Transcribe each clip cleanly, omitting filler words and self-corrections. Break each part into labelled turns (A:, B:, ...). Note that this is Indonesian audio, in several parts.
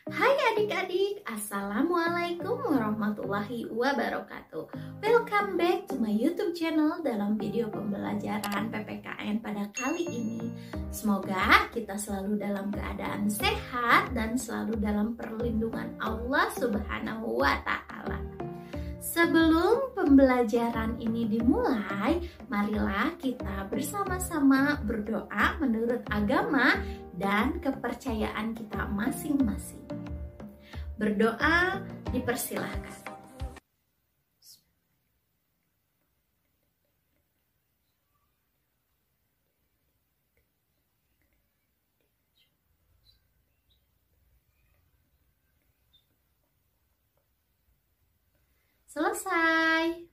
A: Hai adik-adik, Assalamualaikum warahmatullahi wabarakatuh. Welcome back to my YouTube channel dalam video pembelajaran PPKN pada kali ini. Semoga kita selalu dalam keadaan sehat dan selalu dalam perlindungan Allah Subhanahu wa Ta'ala. Sebelum pembelajaran ini dimulai, marilah kita bersama-sama berdoa menurut agama dan kepercayaan kita masing-masing. Berdoa dipersilahkan. Selesai.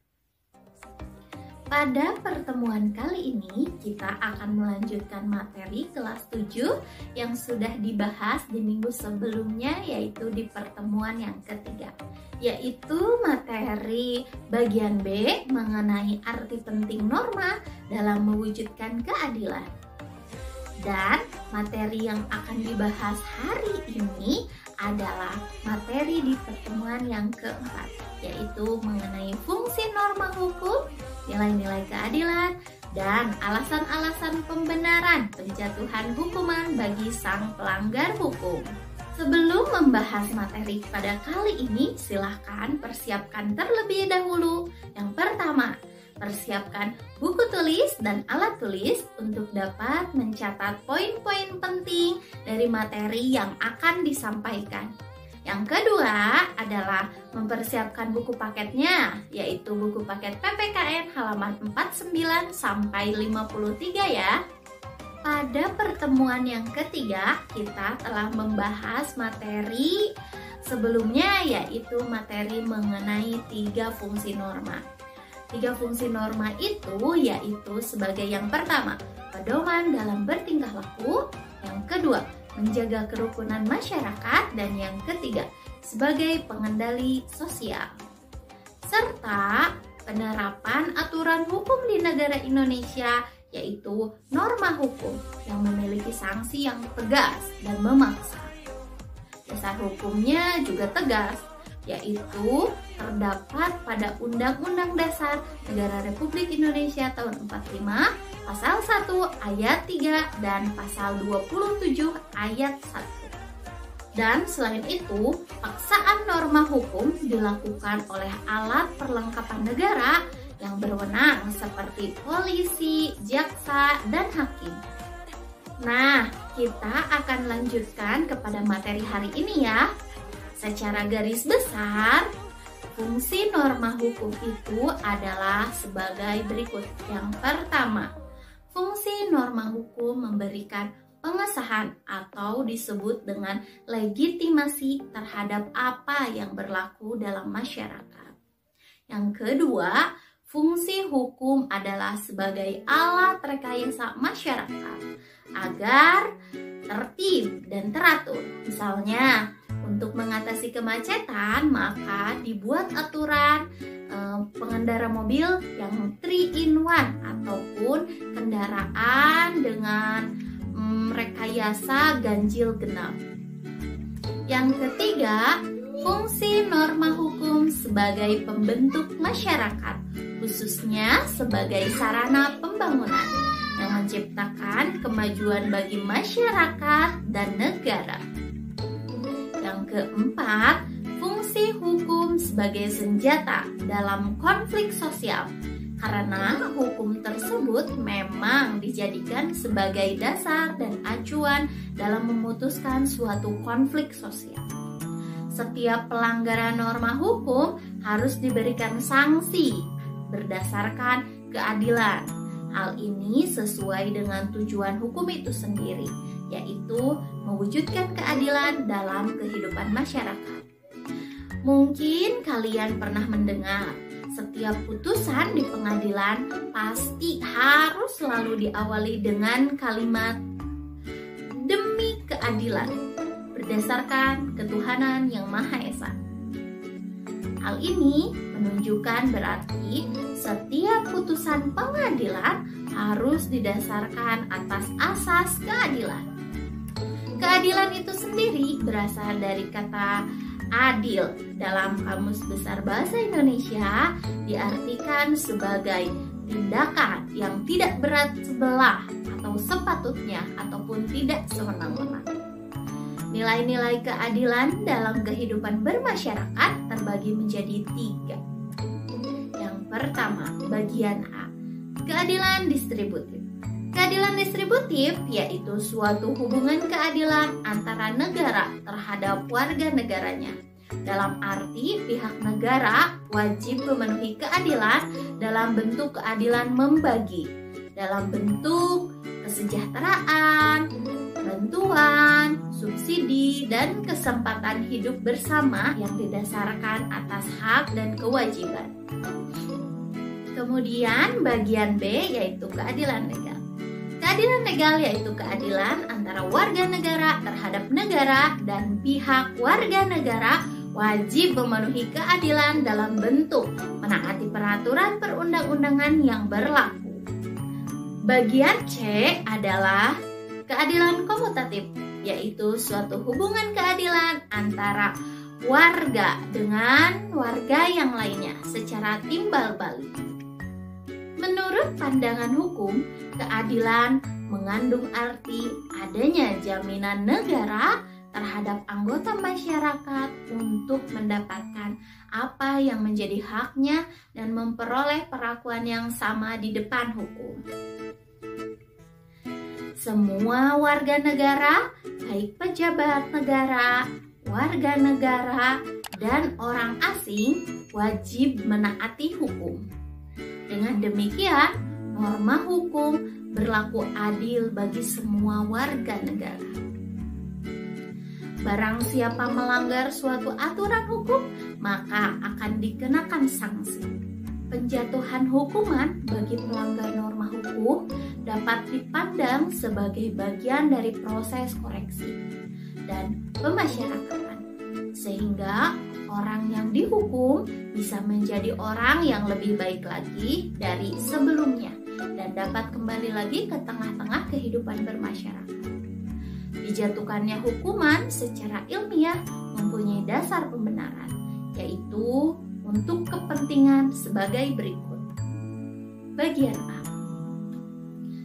A: Pada pertemuan kali ini kita akan melanjutkan materi kelas 7 yang sudah dibahas di minggu sebelumnya, yaitu di pertemuan yang ketiga, yaitu materi bagian B mengenai arti penting norma dalam mewujudkan keadilan. Dan materi yang akan dibahas hari ini adalah materi di pertemuan yang keempat, yaitu mengenai fungsi norma hukum, nilai-nilai keadilan, dan alasan-alasan pembenaran penjatuhan hukuman bagi sang pelanggar hukum. Sebelum membahas materi pada kali ini, silahkan persiapkan terlebih dahulu. Yang pertama, persiapkan buku tulis dan alat tulis untuk dapat mencatat poin-poin penting dari materi yang akan disampaikan. Yang kedua adalah mempersiapkan buku paketnya, yaitu buku paket PPKN halaman 49 sampai 53 ya. Pada pertemuan yang ketiga, kita telah membahas materi sebelumnya, yaitu materi mengenai 3 fungsi norma. 3 fungsi norma itu yaitu sebagai yang pertama, pedoman dalam bertingkah laku, yang kedua, menjaga kerukunan masyarakat, dan yang ketiga, sebagai pengendali sosial, serta penerapan aturan hukum di negara Indonesia, yaitu norma hukum yang memiliki sanksi yang tegas dan memaksa. Dasar hukumnya juga tegas, yaitu terdapat pada Undang-Undang Dasar Negara Republik Indonesia tahun 45, pasal 1 ayat 3 dan pasal 27 ayat 1. Dan selain itu, paksaan norma hukum dilakukan oleh alat perlengkapan negara yang berwenang seperti polisi, jaksa, dan hakim. Nah, kita akan lanjutkan kepada materi hari ini ya. Secara garis besar, fungsi norma hukum itu adalah sebagai berikut. Yang pertama, fungsi norma hukum memberikan pengesahan atau disebut dengan legitimasi terhadap apa yang berlaku dalam masyarakat. Yang kedua, fungsi hukum adalah sebagai alat rekayasa masyarakat agar tertib dan teratur. Misalnya, untuk mengatasi kemacetan, maka dibuat aturan pengendara mobil yang 3-in-1 ataupun kendaraan dengan rekayasa ganjil genap. Yang ketiga, fungsi norma hukum sebagai pembentuk masyarakat, khususnya sebagai sarana pembangunan yang menciptakan kemajuan bagi masyarakat dan negara. Yang keempat, fungsi hukum sebagai senjata dalam konflik sosial, karena hukum tersebut memang dijadikan sebagai dasar dan acuan dalam memutuskan suatu konflik sosial. Setiap pelanggaran norma hukum harus diberikan sanksi berdasarkan keadilan. Hal ini sesuai dengan tujuan hukum itu sendiri, yaitu mewujudkan keadilan dalam kehidupan masyarakat. Mungkin kalian pernah mendengar, setiap putusan di pengadilan pasti harus selalu diawali dengan kalimat "demi keadilan" berdasarkan ketuhanan yang Maha Esa. Hal ini menunjukkan berarti setiap putusan pengadilan harus didasarkan atas asas keadilan. Keadilan itu sendiri berasal dari kata adil. Dalam Kamus Besar Bahasa Indonesia diartikan sebagai tindakan yang tidak berat sebelah atau sepatutnya ataupun tidak sewenang-wenang. Nilai-nilai keadilan dalam kehidupan bermasyarakat terbagi menjadi 3. Yang pertama, bagian A, keadilan distributif. Keadilan distributif yaitu suatu hubungan keadilan antara negara terhadap warga negaranya. Dalam arti pihak negara wajib memenuhi keadilan dalam bentuk keadilan membagi, dalam bentuk kesejahteraan, bantuan, subsidi, dan kesempatan hidup bersama yang didasarkan atas hak dan kewajiban. Kemudian bagian B yaitu keadilan legal. Keadilan legal yaitu keadilan antara warga negara terhadap negara dan pihak warga negara wajib memenuhi keadilan dalam bentuk menaati peraturan perundang-undangan yang berlaku. Bagian C adalah keadilan komutatif, yaitu suatu hubungan keadilan antara warga dengan warga yang lainnya secara timbal balik. Menurut pandangan hukum, keadilan mengandung arti adanya jaminan negara terhadap anggota masyarakat untuk mendapatkan apa yang menjadi haknya dan memperoleh perlakuan yang sama di depan hukum. Semua warga negara, baik pejabat negara, warga negara, dan orang asing wajib menaati hukum. Dengan demikian, norma hukum berlaku adil bagi semua warga negara. Barang siapa melanggar suatu aturan hukum, maka akan dikenakan sanksi. Penjatuhan hukuman bagi pelanggar norma hukum dapat dipandang sebagai bagian dari proses koreksi dan pemasyarakatan, sehingga orang yang dihukum bisa menjadi orang yang lebih baik lagi dari sebelumnya dan dapat kembali lagi ke tengah-tengah kehidupan bermasyarakat. Dijatuhkannya hukuman secara ilmiah mempunyai dasar pembenaran, yaitu untuk kepentingan sebagai berikut. Bagian A,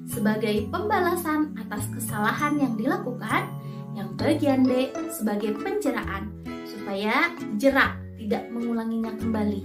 A: sebagai pembalasan atas kesalahan yang dilakukan. Yang bagian B sebagai penjeraan supaya jerak tidak mengulanginya kembali.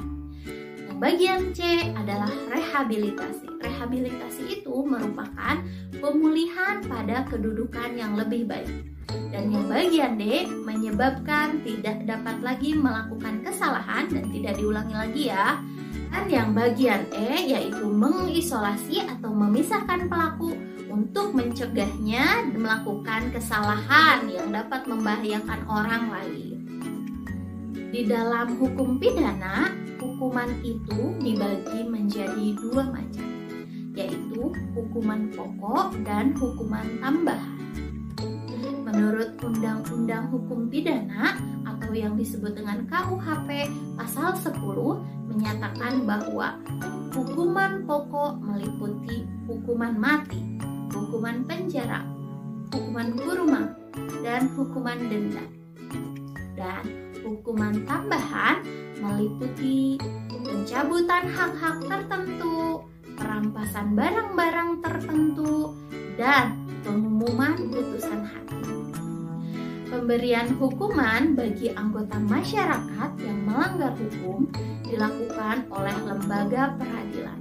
A: Yang bagian C adalah rehabilitasi. Rehabilitasi itu merupakan pemulihan pada kedudukan yang lebih baik. Dan yang bagian D menyebabkan tidak dapat lagi melakukan kesalahan dan tidak diulangi lagi ya. Dan yang bagian E yaitu mengisolasi atau memisahkan pelaku untuk mencegahnya melakukan kesalahan yang dapat membahayakan orang lain. Di dalam hukum pidana, hukuman itu dibagi menjadi 2 macam, yaitu hukuman pokok dan hukuman tambahan. Menurut Undang-Undang Hukum Pidana atau yang disebut dengan KUHP pasal 10 menyatakan bahwa hukuman pokok meliputi hukuman mati, hukuman penjara, hukuman kurungan, dan hukuman denda. Dan hukuman tambahan meliputi pencabutan hak-hak tertentu, perampasan barang-barang tertentu, dan pengumuman putusan hakim. Pemberian hukuman bagi anggota masyarakat yang melanggar hukum dilakukan oleh lembaga peradilan.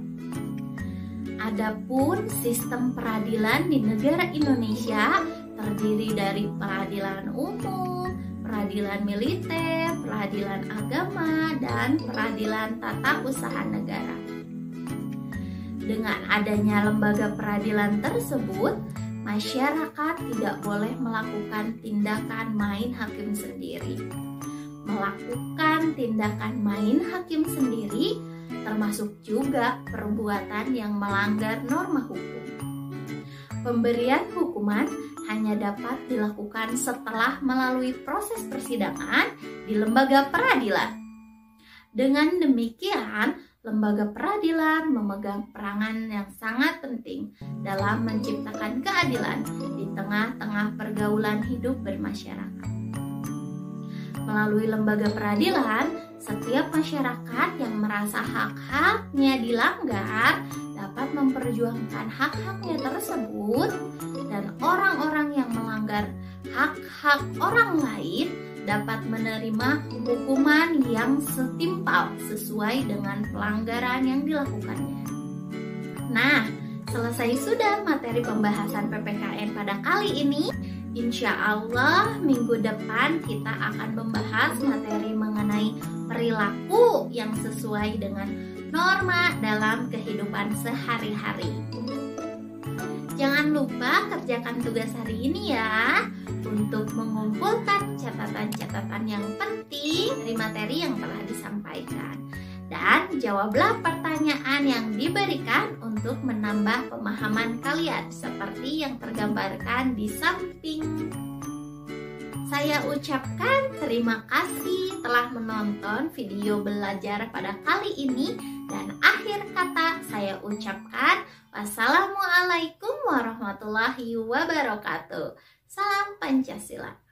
A: Adapun sistem peradilan di negara Indonesia terdiri dari peradilan umum, peradilan militer, peradilan agama, dan peradilan tata usaha negara. Dengan adanya lembaga peradilan tersebut, masyarakat tidak boleh melakukan tindakan main hakim sendiri. Melakukan tindakan main hakim sendiri termasuk juga perbuatan yang melanggar norma hukum. Pemberian hukuman hanya dapat dilakukan setelah melalui proses persidangan di lembaga peradilan. Dengan demikian, lembaga peradilan memegang peranan yang sangat penting dalam menciptakan keadilan di tengah-tengah pergaulan hidup bermasyarakat. Melalui lembaga peradilan, setiap masyarakat yang merasa hak-haknya dilanggar dapat memperjuangkan hak-haknya tersebut, dan orang-orang yang melanggar hak-hak orang lain dapat menerima hukuman yang setimpal sesuai dengan pelanggaran yang dilakukannya. Nah, selesai sudah materi pembahasan PPKN pada kali ini. Insya Allah minggu depan kita akan membahas materi mengenai perilaku yang sesuai dengan norma dalam kehidupan sehari-hari. Jangan lupa kerjakan tugas hari ini ya, untuk mengumpulkan catatan-catatan yang penting dari materi yang telah disampaikan. Dan jawablah pertanyaan yang diberikan untuk menambah pemahaman kalian seperti yang tergambarkan di samping. Saya ucapkan terima kasih telah menonton video belajar pada kali ini, dan akhir kata saya ucapkan wassalamualaikum warahmatullahi wabarakatuh. Salam Pancasila.